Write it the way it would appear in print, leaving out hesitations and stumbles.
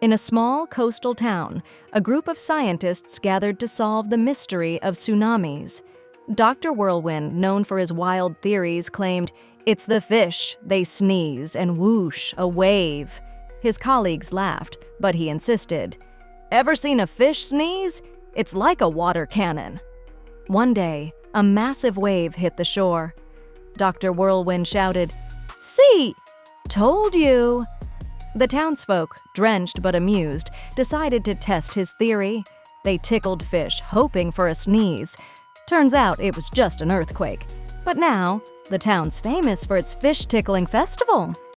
In a small coastal town, a group of scientists gathered to solve the mystery of tsunamis. Dr. Whirlwind, known for his wild theories, claimed, "It's the fish, they sneeze, and whoosh, a wave." His colleagues laughed, but he insisted, "Ever seen a fish sneeze? It's like a water cannon." One day, a massive wave hit the shore. Dr. Whirlwind shouted, "See! Told you!" The townsfolk, drenched but amused, decided to test his theory. They tickled fish, hoping for a sneeze. Turns out it was just an earthquake. But now, the town's famous for its fish-tickling festival.